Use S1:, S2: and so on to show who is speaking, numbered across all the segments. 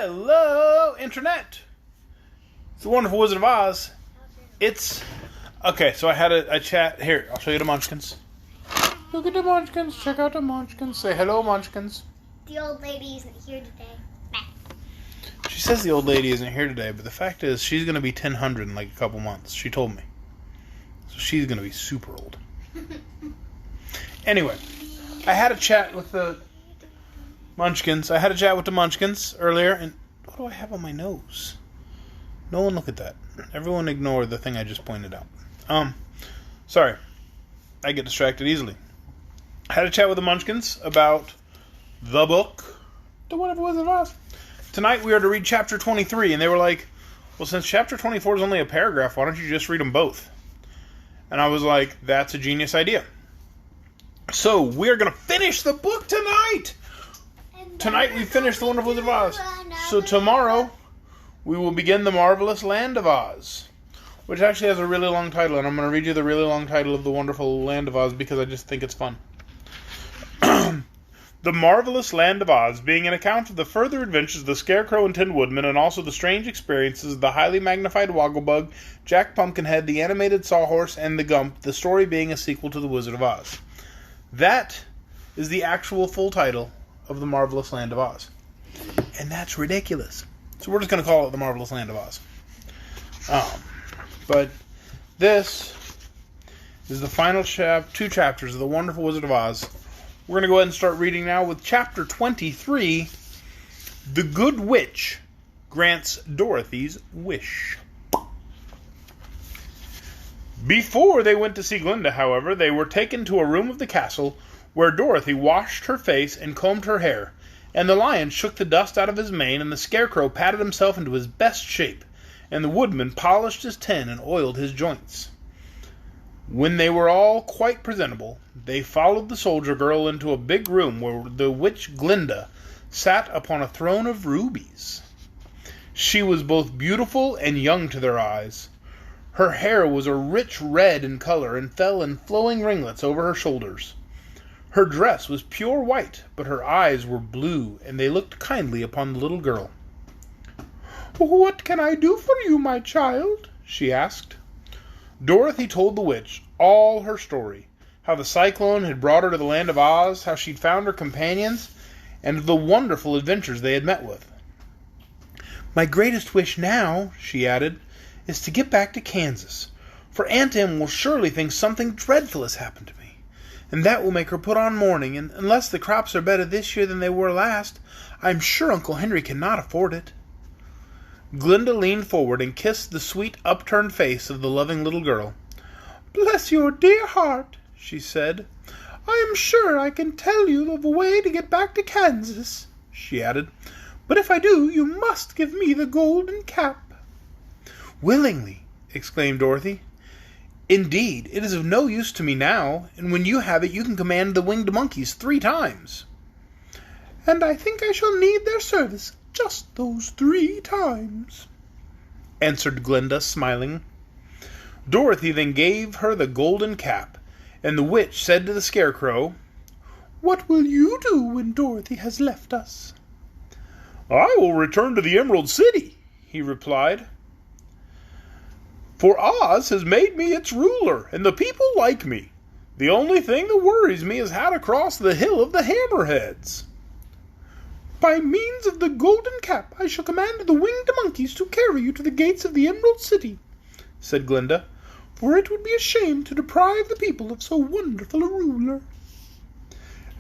S1: Hello, Internet. It's the wonderful Wizard of Oz. It's... Okay, so I had a chat. Here, I'll show you the Munchkins. Look at the Munchkins. Check out the Munchkins. Say hello, Munchkins.
S2: The old lady isn't here today.
S1: She says the old lady isn't here today, but the fact is she's going to be 1,000 in like a couple months. She told me. So she's going to be super old. Anyway, I had a chat with the Munchkins. Earlier, and what do I have on my nose? No one look at that. Everyone ignore the thing I just pointed out. Sorry. I get distracted easily. I had a chat with the Munchkins about the book, The Wonderful Wizard of Oz. Tonight we are to read chapter 23, and they were like, well, since chapter 24 is only a paragraph, why don't you just read them both? And I was like, that's a genius idea. So, we're going to finish the book tonight! Tonight we finish The Wonderful Wizard of Oz. So tomorrow, we will begin The Marvelous Land of Oz, which actually has a really long title, and I'm going to read you the really long title of The Wonderful Land of Oz because I just think it's fun. The Marvelous Land of Oz, being an account of the further adventures of the Scarecrow and Tin Woodman, and also the strange experiences of the highly magnified Wogglebug, Jack Pumpkinhead, the animated Sawhorse, and the Gump, the story being a sequel to The Wizard of Oz. That is the actual full title of The Marvelous Land of Oz. And that's ridiculous. So we're just going to call it The Marvelous Land of Oz. But this is the final two chapters of The Wonderful Wizard of Oz. We're going to go ahead and start reading now with chapter 23, The Good Witch Grants Dorothy's Wish. Before they went to see Glinda, however, they were taken to a room of the castle where Dorothy washed her face and combed her hair, and the lion shook the dust out of his mane, and the Scarecrow patted himself into his best shape, and the Woodman polished his tin and oiled his joints. When they were all quite presentable, they followed the soldier girl into a big room where the witch Glinda sat upon a throne of rubies. She was both beautiful and young to their eyes. Her hair was a rich red in color and fell in flowing ringlets over her shoulders. Her dress was pure white, but her eyes were blue, and they looked kindly upon the little girl. "What can I do for you, my child?" she asked. Dorothy told the witch all her story, how the cyclone had brought her to the land of Oz, how she'd found her companions, and the wonderful adventures they had met with. "My greatest wish now," she added, "is to get back to Kansas, for Aunt Em will surely think something dreadful has happened to me, and that will make her put on mourning, and unless the crops are better this year than they were last, I'm sure Uncle Henry cannot afford it." Glinda leaned forward and kissed the sweet, upturned face of the loving little girl. "Bless your dear heart," she said. "I am sure I can tell you of a way to get back to Kansas," she added. "But if I do, you must give me the golden cap." "Willingly," exclaimed Dorothy. "Indeed, it is of no use to me now, and when you have it you can command the winged monkeys 3 times. "And I think I shall need their service just those 3 times," answered Glinda, smiling. Dorothy then gave her the golden cap, and the witch said to the Scarecrow, "What will you do when Dorothy has left us?" "I will return to the Emerald City," he replied. "For Oz has made me its ruler, and the people like me. The only thing that worries me is how to cross the Hill of the Hammerheads." "By means of the golden cap, I shall command the winged monkeys to carry you to the gates of the Emerald City," said Glinda, "for it would be a shame to deprive the people of so wonderful a ruler."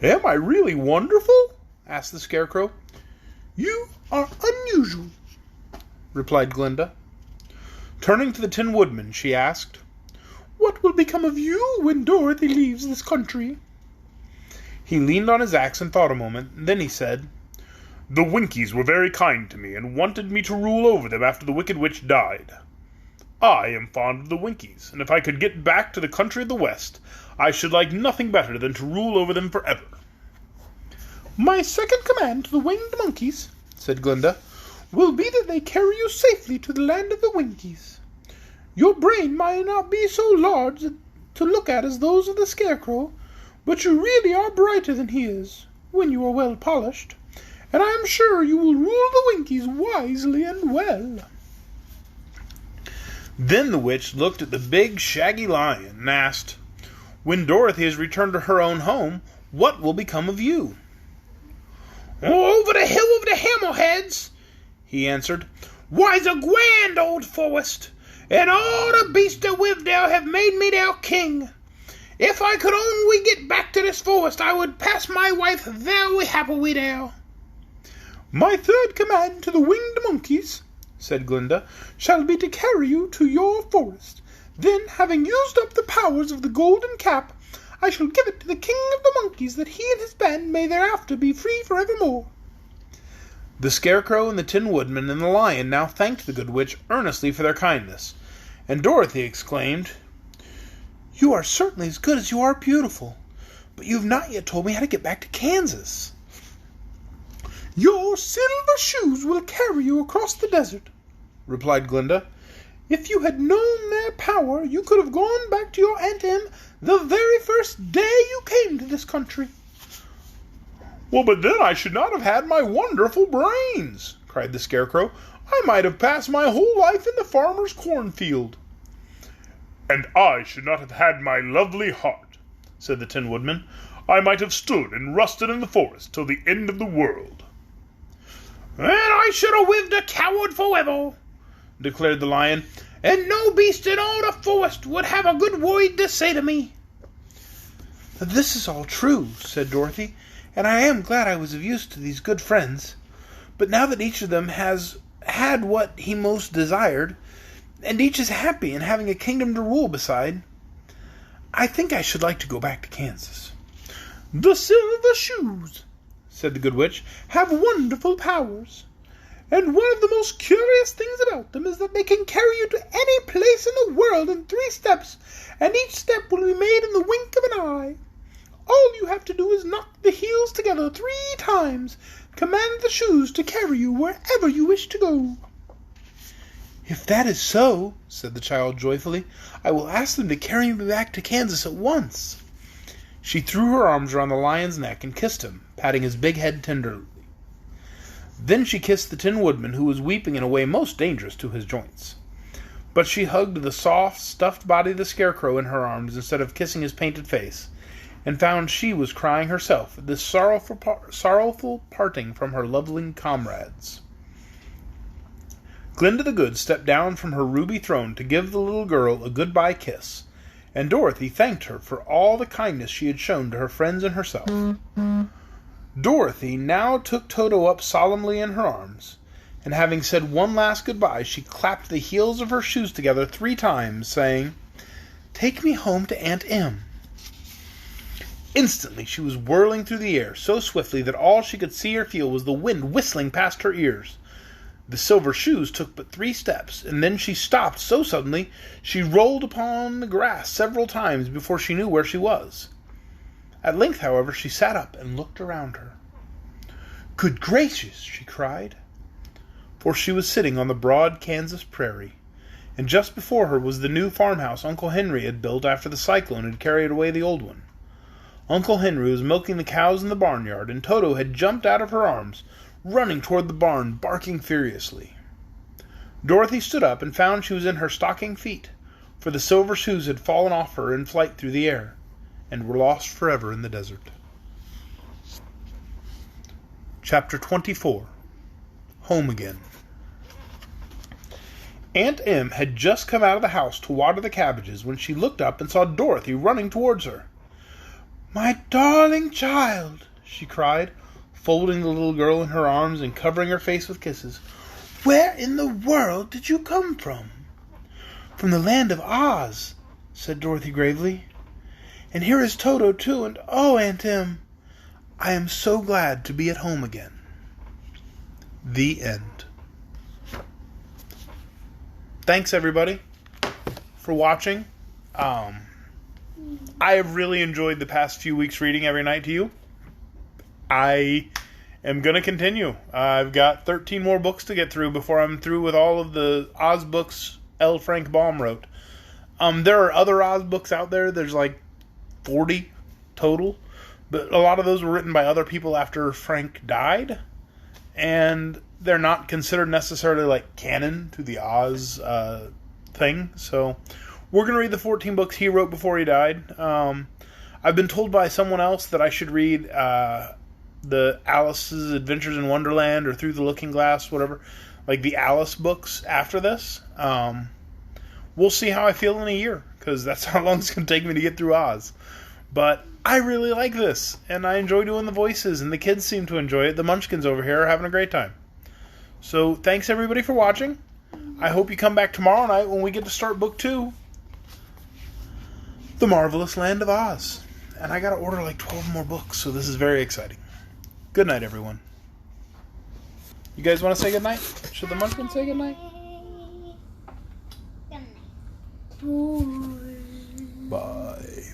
S1: "Am I really wonderful?" asked the Scarecrow. "You are unusual," replied Glinda. Turning to the Tin Woodman, she asked, "What will become of you when Dorothy leaves this country?" He leaned on his axe and thought a moment, and then he said, "The Winkies were very kind to me and wanted me to rule over them after the Wicked Witch died. I am fond of the Winkies, and if I could get back to the country of the West, I should like nothing better than to rule over them forever." "My second command to the winged monkeys," said Glinda, "will be that they carry you safely to the land of the Winkies. Your brain might not be so large to look at as those of the Scarecrow, but you really are brighter than he is, when you are well polished, and I am sure you will rule the Winkies wisely and well." Then the witch looked at the big, shaggy lion and asked, "When Dorothy has returned to her own home, what will become of you?" "Over the hill of the Hammerheads," he answered. "Why's a grand old forest, and all the beasts that live there have made me their king. If I could only get back to this forest, I would pass my life very happily there." "My third command to the winged monkeys," said Glinda, "shall be to carry you to your forest. Then, having used up the powers of the golden cap, I shall give it to the king of the monkeys, that he and his band may thereafter be free forevermore." The Scarecrow and the Tin Woodman and the Lion now thanked the good witch earnestly for their kindness, and Dorothy exclaimed, "You are certainly as good as you are beautiful, but you have not yet told me how to get back to Kansas." "Your silver shoes will carry you across the desert," replied Glinda. "If you had known their power, you could have gone back to your Aunt Em the very first day you came to this country." "Well, but then I should not have had my wonderful brains," cried the Scarecrow. "I might have passed my whole life in the farmer's cornfield." "And I should not have had my lovely heart," said the Tin Woodman. "I might have stood and rusted in the forest till the end of the world." "And I should have lived a coward forever," declared the Lion, "and no beast in all the forest would have a good word to say to me." "This is all true," said Dorothy, "and I am glad I was of use to these good friends. But now that each of them has had what he most desired, and each is happy in having a kingdom to rule beside, I think I should like to go back to Kansas." "The silver shoes," said the good witch, "have wonderful powers. And one of the most curious things about them is that they can carry you to any place in the world in 3 steps, and each step will be made in the wink of an eye. All you have to do is knock the heels together 3 times, command the shoes to carry you wherever you wish to go." "If that is so," said the child joyfully, "I will ask them to carry me back to Kansas at once." She threw her arms around the lion's neck and kissed him, patting his big head tenderly. Then she kissed the Tin Woodman, who was weeping in a way most dangerous to his joints. But she hugged the soft, stuffed body of the Scarecrow in her arms instead of kissing his painted face, and found she was crying herself at this sorrowful parting from her lovely comrades. Glinda the Good stepped down from her ruby throne to give the little girl a goodbye kiss, and Dorothy thanked her for all the kindness she had shown to her friends and herself. Dorothy now took Toto up solemnly in her arms, and having said one last goodbye, she clapped the heels of her shoes together 3 times, saying, "Take me home to Aunt Em." Instantly she was whirling through the air so swiftly that all she could see or feel was the wind whistling past her ears. The silver shoes took but 3 steps, and then she stopped so suddenly she rolled upon the grass several times before she knew where she was. At length, however, she sat up and looked around her. "Good gracious!" she cried, for she was sitting on the broad Kansas prairie, and just before her was the new farmhouse Uncle Henry had built after the cyclone had carried away the old one. Uncle Henry was milking the cows in the barnyard, and Toto had jumped out of her arms, running toward the barn, barking furiously. Dorothy stood up and found she was in her stocking feet, for the silver shoes had fallen off her in flight through the air, and were lost forever in the desert. Chapter 24. Home Again. Aunt Em had just come out of the house to water the cabbages when she looked up and saw Dorothy running towards her. "My darling child!" she cried, folding the little girl in her arms and covering her face with kisses. "Where in the world did you come from?" "From the land of Oz," said Dorothy gravely. "And here is Toto, too, and oh, Aunt Em, I am so glad to be at home again." The end. Thanks, everybody, for watching. I have really enjoyed the past few weeks reading every night to you. I am going to continue. I've got 13 more books to get through before I'm through with all of the Oz books L. Frank Baum wrote. There are other Oz books out there. There's like 40 total, but a lot of those were written by other people after Frank died. and they're not considered necessarily like canon to the Oz thing. So we're going to read the 14 books he wrote before he died. I've been told by someone else that I should read the Alice's Adventures in Wonderland or Through the Looking Glass, whatever, like the Alice books after this. We'll see how I feel in a year, because that's how long it's going to take me to get through Oz. But I really like this, and I enjoy doing the voices, and the kids seem to enjoy it. The Munchkins over here are having a great time. So thanks everybody for watching. I hope you come back tomorrow night when we get to start book 2, The Marvelous Land of Oz. And I got to order like 12 more books, so this is very exciting. Good night, everyone. You guys want to say good night? Should the Munchkins say good night?
S2: Good night.
S1: Bye.